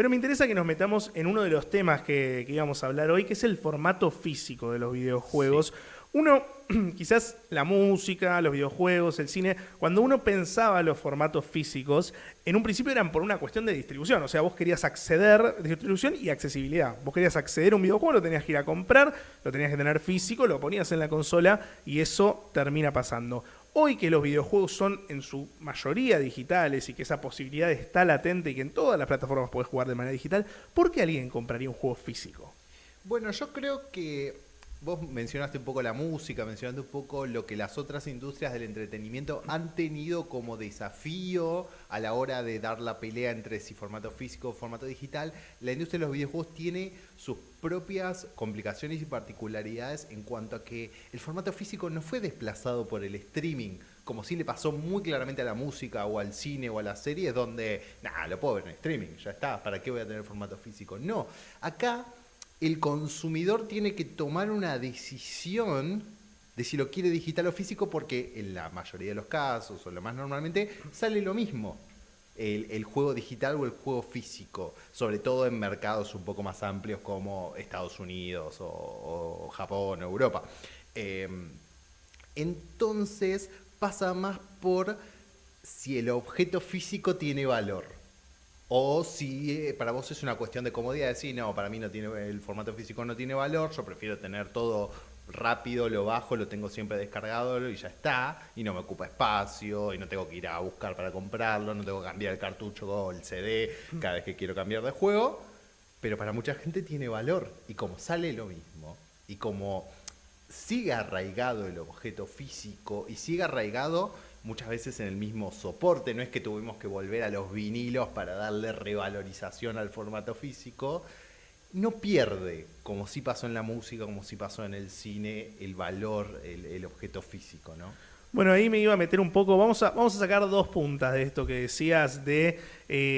Pero me interesa que nos metamos en uno de los temas que íbamos a hablar hoy, que es el formato físico de los Sí. videojuegos. Uno, quizás la música, los videojuegos, el cine, cuando uno pensaba los formatos físicos, en un principio eran por una cuestión de distribución. O sea, vos querías acceder, distribución y accesibilidad. Vos querías acceder a un videojuego, lo tenías que ir a comprar, lo tenías que tener físico, lo ponías en la consola y eso termina pasando. Hoy que los videojuegos son en su mayoría digitales y que esa posibilidad está latente y que en todas las plataformas podés jugar de manera digital, ¿por qué alguien compraría un juego físico? Bueno, yo creo que vos mencionaste un poco la música, mencionaste un poco lo que las otras industrias del entretenimiento han tenido como desafío a la hora de dar la pelea entre si formato físico o formato digital. La industria de los videojuegos tiene sus propias complicaciones y particularidades en cuanto a que el formato físico no fue desplazado por el streaming, como sí le pasó muy claramente a la música o al cine o a las series, donde, nada, lo puedo ver en streaming, ya está, ¿para qué voy a tener formato físico? No, acá el consumidor tiene que tomar una decisión de si lo quiere digital o físico, porque en la mayoría de los casos, o lo más normalmente, sale lo mismo. El juego digital o el juego físico, sobre todo en mercados un poco más amplios como Estados Unidos o Japón o Europa. Eh, entonces pasa más por si el objeto físico tiene valor. O si para vos es una cuestión de comodidad, decir, no, para mí no tiene, el formato físico no tiene valor, yo prefiero tener todo rápido, lo bajo, lo tengo siempre descargado y ya está, y no me ocupa espacio, y no tengo que ir a buscar para comprarlo, no tengo que cambiar el cartucho o el CD cada vez que quiero cambiar de juego, pero para mucha gente tiene valor, y como sale lo mismo, y como sigue arraigado el objeto físico y sigue arraigado muchas veces en el mismo soporte, no es que tuvimos que volver a los vinilos para darle revalorización al formato físico, no pierde, como sí pasó en la música, como sí pasó en el cine, el valor, el objeto físico, ¿no? Bueno, ahí me iba a meter un poco, vamos a sacar dos puntas de esto que decías de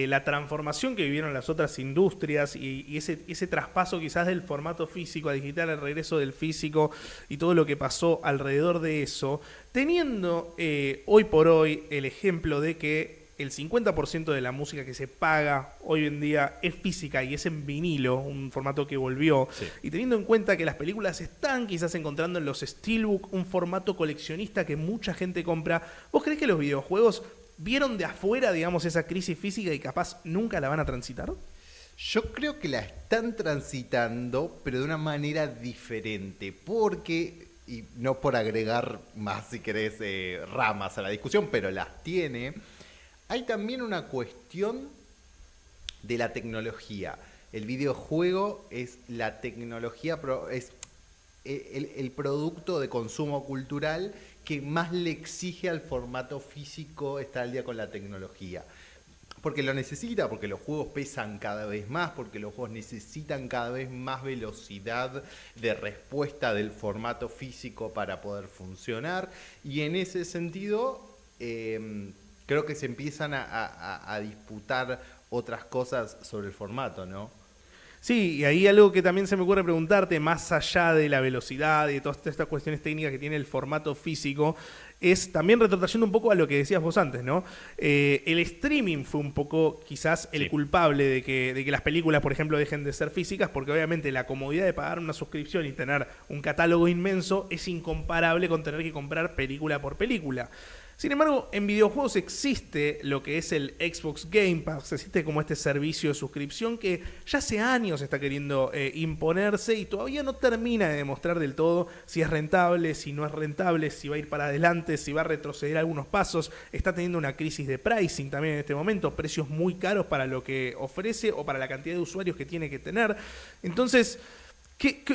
la transformación que vivieron las otras industrias y ese traspaso quizás del formato físico a digital, el regreso del físico y todo lo que pasó alrededor de eso, teniendo hoy por hoy el ejemplo de que el 50% de la música que se paga hoy en día es física y es en vinilo, un formato que volvió, Sí. y teniendo en cuenta que las películas están quizás encontrando en los Steelbook un formato coleccionista que mucha gente compra, ¿vos creés que los videojuegos vieron de afuera, digamos, esa crisis física y capaz nunca la van a transitar? Yo creo que la están transitando, pero de una manera diferente, porque, y no por agregar más, si querés, ramas a la discusión, pero las tiene, hay también una cuestión de la tecnología. El videojuego es la tecnología, es el producto de consumo cultural que más le exige al formato físico estar al día con la tecnología. Porque lo necesita, porque los juegos pesan cada vez más, porque los juegos necesitan cada vez más velocidad de respuesta del formato físico para poder funcionar. Y en ese sentido, creo que se empiezan a disputar otras cosas sobre el formato, ¿no? Sí, y ahí algo que también se me ocurre preguntarte, más allá de la velocidad y de todas estas cuestiones técnicas que tiene el formato físico, es también retrotrayendo un poco a lo que decías vos antes, ¿no? El streaming fue un poco quizás el Sí. culpable de que las películas, por ejemplo, dejen de ser físicas, porque obviamente la comodidad de pagar una suscripción y tener un catálogo inmenso es incomparable con tener que comprar película por película. Sin embargo, en videojuegos existe lo que es el Xbox Game Pass, existe como este servicio de suscripción que ya hace años está queriendo imponerse y todavía no termina de demostrar del todo si es rentable, si no es rentable, si va a ir para adelante, si va a retroceder algunos pasos. Está teniendo una crisis de pricing también en este momento, precios muy caros para lo que ofrece o para la cantidad de usuarios que tiene que tener. Entonces,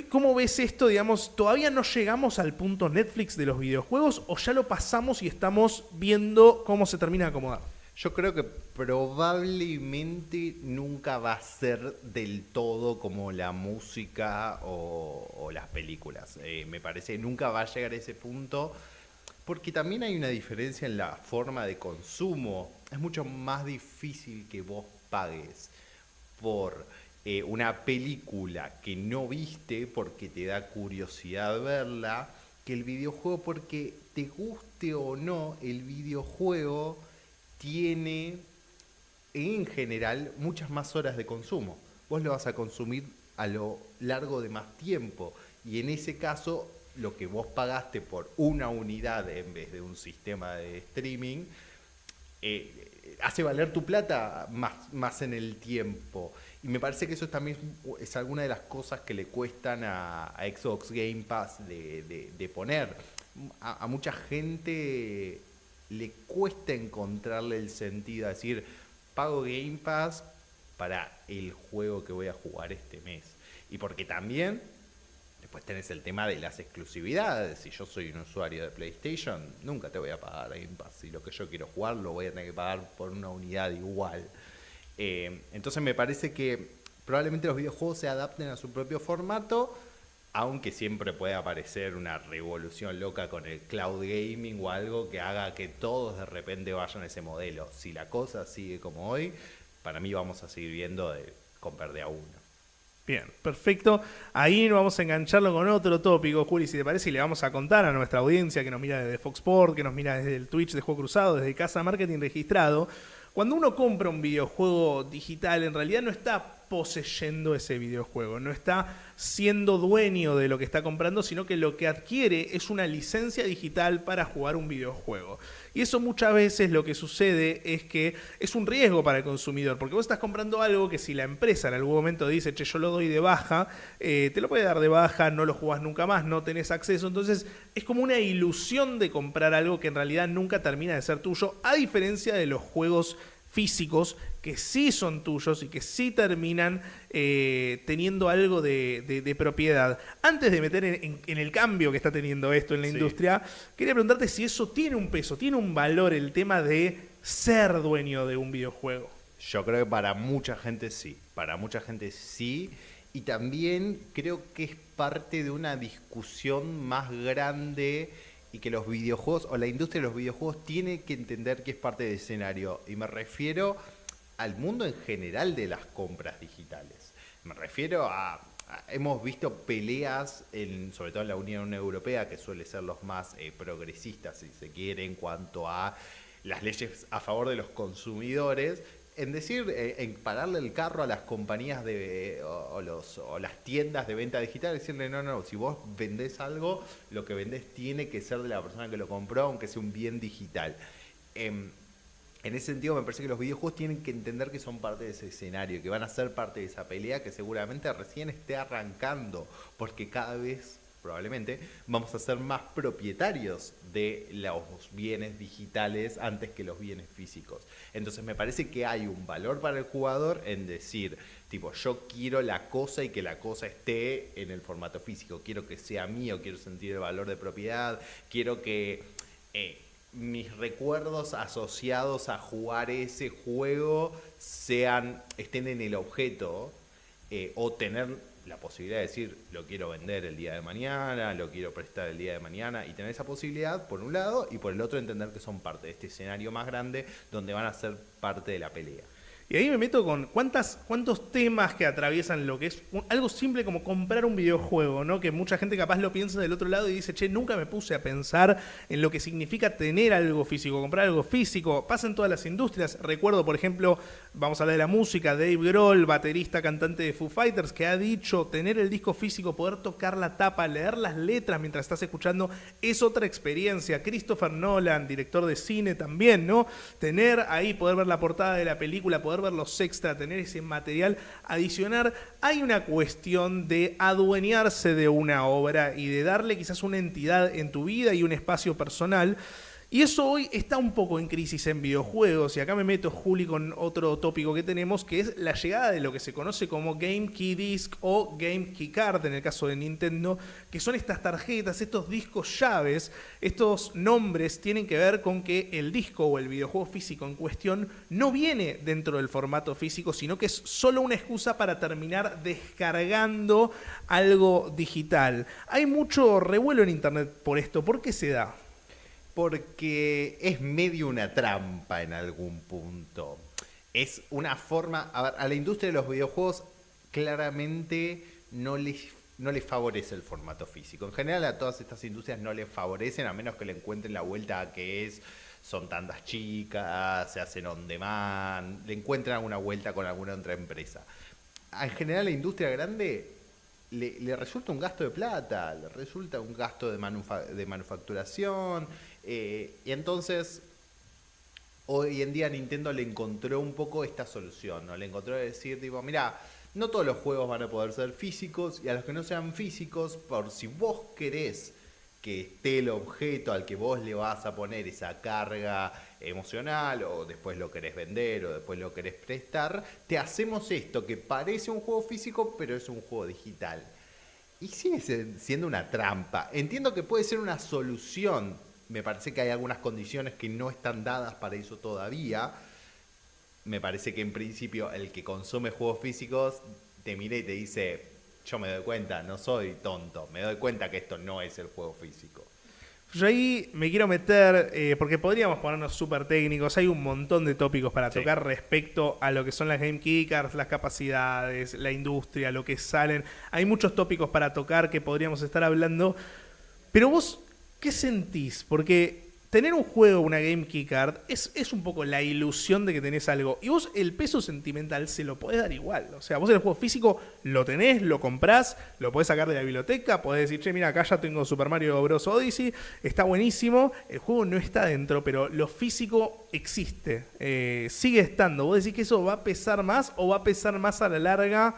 ¿cómo ves esto? Digamos, ¿todavía no llegamos al punto Netflix de los videojuegos o ya lo pasamos y estamos viendo cómo se termina de acomodar? Yo creo que probablemente nunca va a ser del todo como la música o las películas. Me parece que nunca va a llegar a ese punto porque también hay una diferencia en la forma de consumo. Es mucho más difícil que vos pagues por una película que no viste porque te da curiosidad verla, que el videojuego porque te guste o no, el videojuego tiene en general muchas más horas de consumo. Vos lo vas a consumir a lo largo de más tiempo y en ese caso lo que vos pagaste por una unidad en vez de un sistema de streaming hace valer tu plata más en el tiempo. Y me parece que eso también es alguna de las cosas que le cuestan a Xbox Game Pass de poner. A mucha gente le cuesta encontrarle el sentido, a decir, pago Game Pass para el juego que voy a jugar este mes. Y porque también después tenés el tema de las exclusividades. Si yo soy un usuario de PlayStation, nunca te voy a pagar Game Pass. Si lo que yo quiero jugar lo voy a tener que pagar por una unidad igual. Entonces me parece que probablemente los videojuegos se adapten a su propio formato, aunque siempre puede aparecer una revolución loca con el cloud gaming o algo que haga que todos de repente vayan a ese modelo. Si la cosa sigue como hoy, para mí vamos a seguir viendo de comprar de a uno. Bien, perfecto. Ahí vamos a engancharlo con otro tópico, Juli, si te parece, y le vamos a contar a nuestra audiencia que nos mira desde Fox Sport, que nos mira desde el Twitch de Juego Cruzado, desde Casa Marketing Registrado. Cuando uno compra un videojuego digital, en realidad no está poseyendo ese videojuego, no está siendo dueño de lo que está comprando, sino que lo que adquiere es una licencia digital para jugar un videojuego. Y eso muchas veces lo que sucede es que es un riesgo para el consumidor, porque vos estás comprando algo que si la empresa en algún momento dice, che, yo lo doy de baja, te lo puede dar de baja, no lo jugás nunca más, no tenés acceso, entonces es como una ilusión de comprar algo que en realidad nunca termina de ser tuyo, a diferencia de los juegos físicos que sí son tuyos y que sí terminan teniendo algo de propiedad. Antes de meter en el cambio que está teniendo esto en la industria, quería preguntarte si eso tiene un peso, tiene un valor el tema de ser dueño de un videojuego. Yo creo que para mucha gente sí, y también creo que es parte de una discusión más grande y que los videojuegos o la industria de los videojuegos tiene que entender que es parte del escenario. Y me refiero al mundo en general de las compras digitales. Me refiero hemos visto peleas, sobre todo en la Unión Europea, que suele ser los más progresistas, si se quiere, en cuanto a las leyes a favor de los consumidores, en decir, en pararle el carro a las compañías o las tiendas de venta digital, decirle, no, si vos vendés algo, lo que vendés tiene que ser de la persona que lo compró, aunque sea un bien digital. En ese sentido me parece que los videojuegos tienen que entender que son parte de ese escenario, que van a ser parte de esa pelea que seguramente recién esté arrancando, porque cada vez probablemente vamos a ser más propietarios de los bienes digitales antes que los bienes físicos. Entonces me parece que hay un valor para el jugador en decir, tipo, yo quiero la cosa y que la cosa esté en el formato físico, quiero que sea mío, quiero sentir el valor de propiedad, quiero que mis recuerdos asociados a jugar ese juego estén en el objeto, o tener la posibilidad de decir, lo quiero vender el día de mañana, lo quiero prestar el día de mañana, y tener esa posibilidad por un lado, y por el otro entender que son parte de este escenario más grande donde van a ser parte de la pelea. Y ahí me meto con cuántos temas que atraviesan lo que es algo simple como comprar un videojuego, ¿no? Que mucha gente capaz lo piensa del otro lado y dice, che, nunca me puse a pensar en lo que significa tener algo físico, comprar algo físico. Pasa en todas las industrias. Recuerdo, por ejemplo, vamos a hablar de la música, Dave Grohl, baterista, cantante de Foo Fighters, que ha dicho, tener el disco físico, poder tocar la tapa, leer las letras mientras estás escuchando, es otra experiencia. Christopher Nolan, director de cine también, ¿no? Tener ahí, poder ver la portada de la película, poder ver los extra, tener ese material adicional. Hay una cuestión de adueñarse de una obra y de darle quizás una entidad en tu vida y un espacio personal. Y eso hoy está un poco en crisis en videojuegos, y acá me meto, Juli, con otro tópico que tenemos, que es la llegada de lo que se conoce como Game Key Disc o Game Key Card, en el caso de Nintendo, que son estas tarjetas, estos discos llaves. Estos nombres tienen que ver con que el disco o el videojuego físico en cuestión no viene dentro del formato físico, sino que es solo una excusa para terminar descargando algo digital. Hay mucho revuelo en internet por esto. ¿Por qué se da? Porque es medio una trampa en algún punto. Es una forma... A ver, a la industria de los videojuegos claramente no les favorece el formato físico. En general a todas estas industrias no les favorecen, a menos que le encuentren la vuelta a que es son tandas chicas, se hacen on demand, le encuentran una vuelta con alguna otra empresa. En general la industria grande le resulta un gasto de plata, le resulta un gasto de manufacturación, y entonces hoy en día Nintendo le encontró un poco esta solución, ¿no? Le encontró decir, tipo, mira, no todos los juegos van a poder ser físicos, y a los que no sean físicos, por si vos querés que esté el objeto al que vos le vas a poner esa carga emocional, o después lo querés vender, o después lo querés prestar, te hacemos esto que parece un juego físico, pero es un juego digital. Y sigue siendo una trampa. Entiendo que puede ser una solución. Me parece que hay algunas condiciones que no están dadas para eso todavía. Me parece que en principio el que consume juegos físicos te mira y te dice, yo me doy cuenta, no soy tonto, me doy cuenta que esto no es el juego físico. Yo ahí me quiero meter, porque podríamos ponernos súper técnicos, hay un montón de tópicos para tocar respecto a lo que son las Game Kickers, las capacidades, la industria, lo que salen. Hay muchos tópicos para tocar que podríamos estar hablando, pero vos, ¿qué sentís? Porque tener un juego, una Game Keycard, es un poco la ilusión de que tenés algo. Y vos el peso sentimental se lo podés dar igual. O sea, vos el juego físico lo tenés, lo comprás, lo podés sacar de la biblioteca, podés decir, che, mira, acá ya tengo Super Mario Bros. Odyssey, está buenísimo. El juego no está dentro, pero lo físico existe. Sigue estando. ¿Vos decís que eso va a pesar más o va a pesar más a la larga?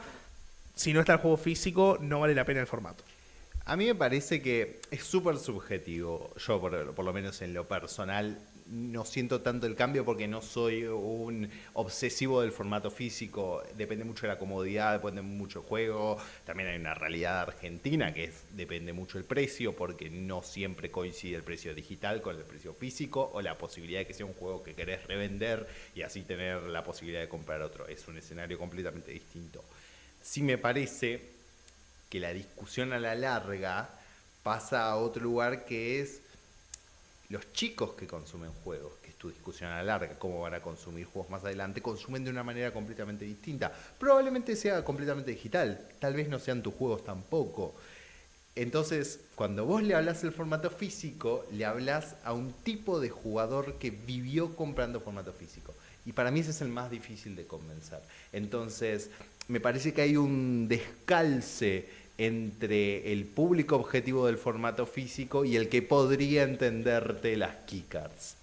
Si no está el juego físico, no vale la pena el formato. A mí me parece que es súper subjetivo. Yo, por lo menos en lo personal, no siento tanto el cambio porque no soy un obsesivo del formato físico. Depende mucho de la comodidad, depende mucho del juego. También hay una realidad argentina que depende mucho el precio, porque no siempre coincide el precio digital con el precio físico, o la posibilidad de que sea un juego que querés revender y así tener la posibilidad de comprar otro. Es un escenario completamente distinto. Sí me parece que la discusión a la larga pasa a otro lugar, que es los chicos que consumen juegos, que es tu discusión a la larga, cómo van a consumir juegos más adelante, consumen de una manera completamente distinta. Probablemente sea completamente digital, tal vez no sean tus juegos tampoco. Entonces, cuando vos le hablas del formato físico, le hablas a un tipo de jugador que vivió comprando formato físico. Y para mí ese es el más difícil de convencer. Entonces, me parece que hay un descalce entre el público objetivo del formato físico y el que podría entenderte las keycards.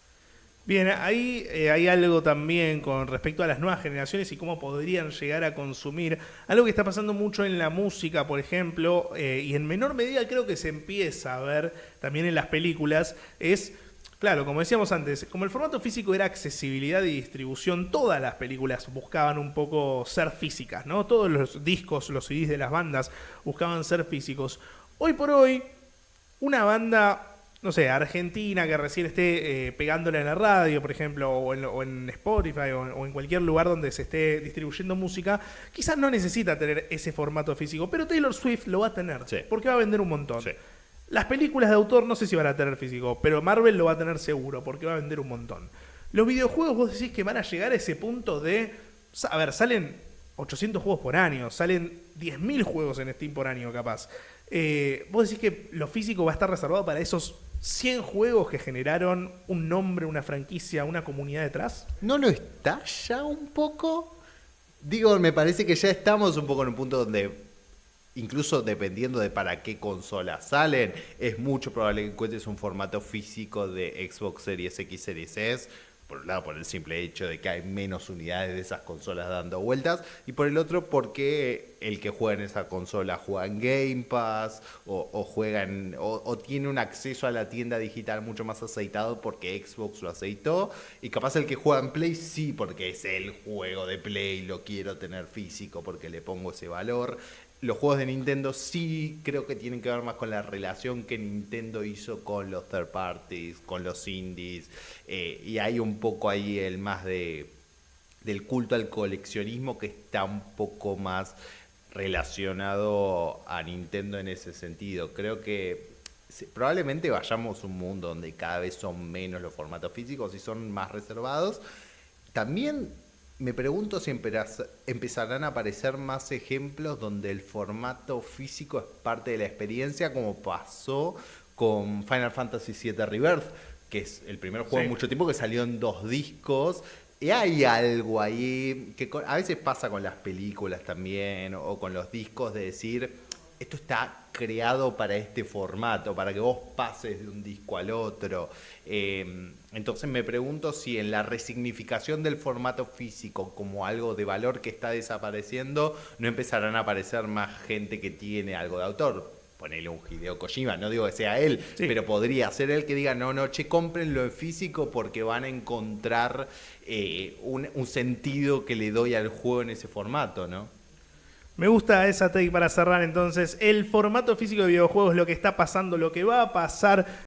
Bien, ahí hay algo también con respecto a las nuevas generaciones y cómo podrían llegar a consumir. Algo que está pasando mucho en la música, por ejemplo, y en menor medida creo que se empieza a ver también en las películas, es, claro, como decíamos antes, como el formato físico era accesibilidad y distribución, todas las películas buscaban un poco ser físicas, ¿no? Todos los discos, los CDs de las bandas buscaban ser físicos. Hoy por hoy, una banda, no sé, argentina que recién esté pegándola en la radio, por ejemplo, o en Spotify, o en cualquier lugar donde se esté distribuyendo música, quizás no necesita tener ese formato físico, pero Taylor Swift lo va a tener, Sí. porque va a vender un montón. Sí. Las películas de autor no sé si van a tener físico, pero Marvel lo va a tener seguro, porque va a vender un montón. Los videojuegos, vos decís que van a llegar a ese punto de... A ver, salen 800 juegos por año, salen 10.000 juegos en Steam por año, capaz. Vos decís que lo físico va a estar reservado para esos 100 juegos que generaron un nombre, una franquicia, una comunidad detrás. ¿No lo está ya un poco? Digo, me parece que ya estamos un poco en un punto donde, incluso dependiendo de para qué consola salen, es mucho probable que encuentres un formato físico de Xbox Series X, Series S, por un lado por el simple hecho de que hay menos unidades de esas consolas dando vueltas, y por el otro porque el que juega en esa consola juega en Game Pass, o tiene un acceso a la tienda digital mucho más aceitado porque Xbox lo aceitó, y capaz el que juega en Play sí, porque es el juego de Play, lo quiero tener físico porque le pongo ese valor. Los juegos de Nintendo sí creo que tienen que ver más con la relación que Nintendo hizo con los third parties, con los indies, y hay un poco ahí el más del culto al coleccionismo que está un poco más relacionado a Nintendo en ese sentido. Creo que probablemente vayamos a un mundo donde cada vez son menos los formatos físicos y son más reservados. También me pregunto si empezarán a aparecer más ejemplos donde el formato físico es parte de la experiencia, como pasó con Final Fantasy VII Rebirth, que es el primer juego Sí. en mucho tiempo que salió en 2 discos. Y hay algo ahí que a veces pasa con las películas también o con los discos de decir, esto está creado para este formato, para que vos pases de un disco al otro. Entonces me pregunto si en la resignificación del formato físico como algo de valor que está desapareciendo, no empezarán a aparecer más gente que tiene algo de autor. Ponele un Hideo Kojima, no digo que sea él, Sí. pero podría ser él que diga, no, che, cómprenlo en físico porque van a encontrar un sentido que le doy al juego en ese formato, ¿no? Me gusta esa take para cerrar entonces. El formato físico de videojuegos, lo que está pasando, lo que va a pasar